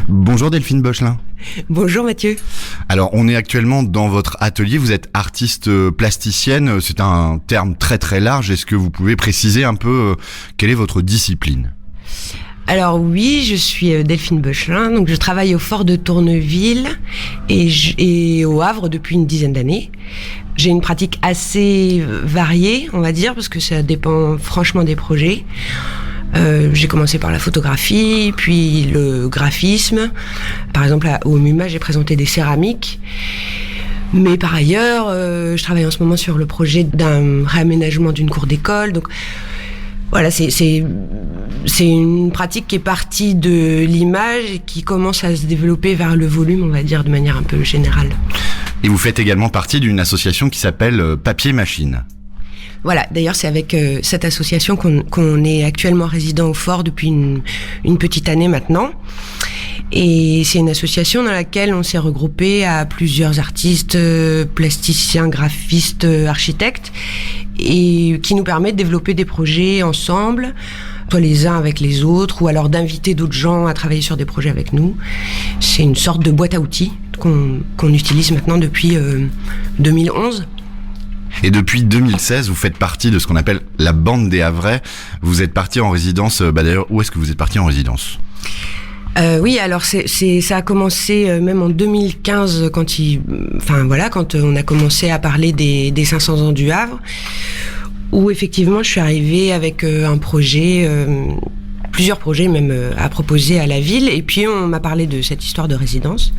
Bonjour Delphine Bochelin. Bonjour Mathieu. Alors on est actuellement dans votre atelier, vous êtes artiste plasticienne, c'est un terme très très large, est-ce que vous pouvez préciser un peu quelle est votre discipline ? Alors oui, je suis Delphine Bochelin, donc je travaille au Fort de Tourneville et au Havre depuis une dizaine d'années. J'ai une pratique assez variée, on va dire, parce que ça dépend franchement des projets. J'ai commencé par la photographie, puis le graphisme. Par exemple, au MUMA, j'ai présenté des céramiques. Mais par ailleurs, je travaille en ce moment sur le projet d'un réaménagement d'une cour d'école. Donc voilà, c'est une pratique qui est partie de l'image et qui commence à se développer vers le volume, on va dire, de manière un peu générale. Et vous faites également partie d'une association qui s'appelle Papier Machine. Voilà, d'ailleurs c'est avec cette association qu'on est actuellement résident au Fort depuis une petite année maintenant. Et c'est une association dans laquelle on s'est regroupé à plusieurs artistes, plasticiens, graphistes, architectes, et qui nous permet de développer des projets ensemble, soit les uns avec les autres, ou alors d'inviter d'autres gens à travailler sur des projets avec nous. C'est une sorte de boîte à outils qu'on utilise maintenant depuis 2011. Et depuis 2016, vous faites partie de ce qu'on appelle la bande des Havrais. Vous êtes parti en résidence, d'ailleurs, où est-ce que vous êtes parti en résidence ? Oui, alors ça a commencé même en 2015 quand on a commencé à parler des 500 ans du Havre, où effectivement je suis arrivée avec un projet, plusieurs projets même à proposer à la ville, et puis on m'a parlé de cette histoire de résidence.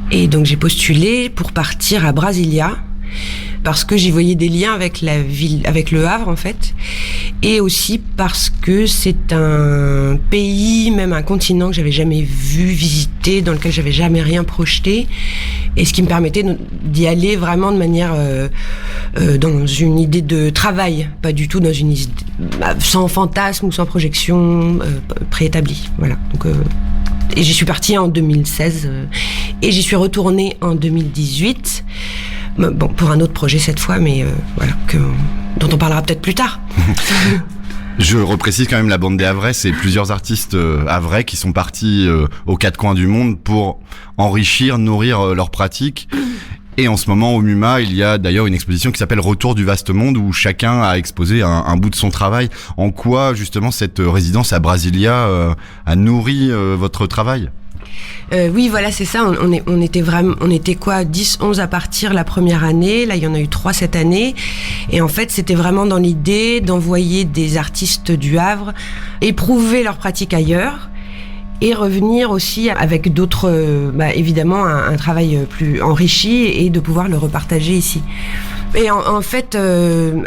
Et donc j'ai postulé pour partir à Brasilia, parce que j'y voyais des liens avec la ville, avec le Havre en fait, et aussi parce que c'est un pays, même un continent que j'avais jamais vu, visité, dans lequel j'avais jamais rien projeté, et ce qui me permettait d'y aller vraiment de manière dans une idée de travail, pas du tout dans une idée sans fantasme ou sans projection préétablie. Voilà. Donc et j'y suis partie en 2016 et j'y suis retournée en 2018. Bon, pour un autre projet cette fois, mais dont on parlera peut-être plus tard. Je reprécise quand même la bande des Havrais, c'est plusieurs artistes havrais qui sont partis aux quatre coins du monde pour enrichir, nourrir leurs pratiques. Et en ce moment, au MUMA, il y a d'ailleurs une exposition qui s'appelle Retour du vaste monde, où chacun a exposé un bout de son travail. En quoi, justement, cette résidence à Brasilia a nourri votre travail ? Oui, voilà, c'est ça. On était quoi, 10, 11 à partir la première année. Là, il y en a eu 3 cette année. Et en fait, c'était vraiment dans l'idée d'envoyer des artistes du Havre éprouver leur pratique ailleurs et revenir aussi avec d'autres, évidemment, un travail plus enrichi et de pouvoir le repartager ici. Et en fait,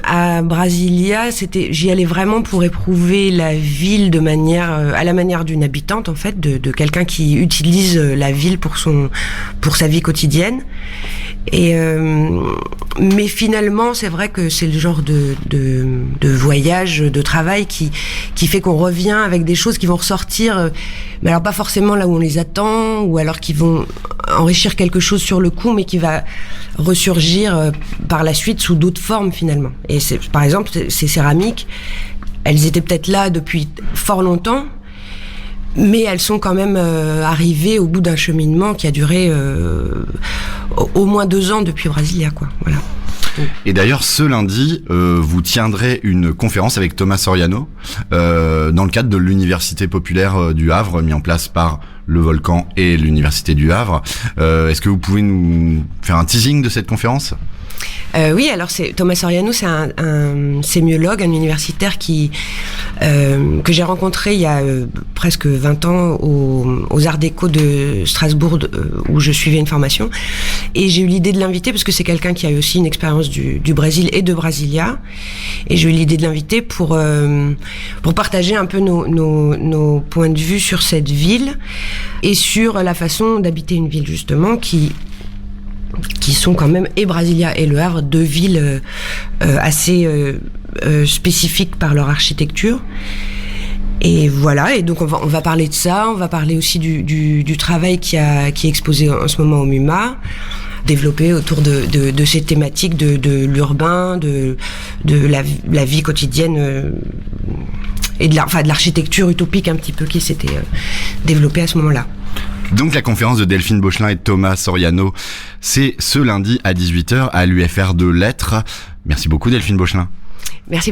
à Brasilia, j'y allais vraiment pour éprouver la ville de manière, à la manière d'une habitante, en fait, de quelqu'un qui utilise la ville pour sa vie quotidienne. Et mais finalement, c'est vrai que c'est le genre de voyage, de travail qui fait qu'on revient avec des choses qui vont ressortir, mais alors pas forcément là où on les attend, ou alors qui vont enrichir quelque chose sur le coup, mais qui va ressurgir par la suite sous d'autres formes finalement. Et par exemple, ces céramiques, elles étaient peut-être là depuis fort longtemps, mais elles sont quand même arrivées au bout d'un cheminement qui a duré au moins 2 ans depuis Brasilia, quoi. Voilà. Et d'ailleurs, ce lundi, vous tiendrez une conférence avec Thomas Soriano dans le cadre de l'Université populaire du Havre, mis en place par le Volcan et l'Université du Havre. Est-ce que vous pouvez nous faire un teasing de cette conférence ? Oui, alors Thomas Soriano, c'est un sémiologue, un universitaire que j'ai rencontré il y a presque 20 ans aux Arts Déco de Strasbourg, où je suivais une formation. Et j'ai eu l'idée de l'inviter parce que c'est quelqu'un qui a eu aussi une expérience du Brésil et de Brasilia. Et j'ai eu l'idée de l'inviter pour partager un peu nos points de vue sur cette ville et sur la façon d'habiter une ville, justement, qui sont quand même, et Brasilia et Le Havre, 2 villes assez spécifiques par leur architecture. Et voilà, et donc on va parler de ça, on va parler aussi du travail qui est exposé en ce moment au MUMA, développé autour de ces thématiques de l'urbain, de la vie quotidienne et de l'architecture utopique un petit peu qui s'était développée à ce moment-là. Donc la conférence de Delphine Bauchelin et de Thomas Soriano, c'est ce lundi à 18h à l'UFR de Lettres. Merci beaucoup Delphine Bauchelin. Merci.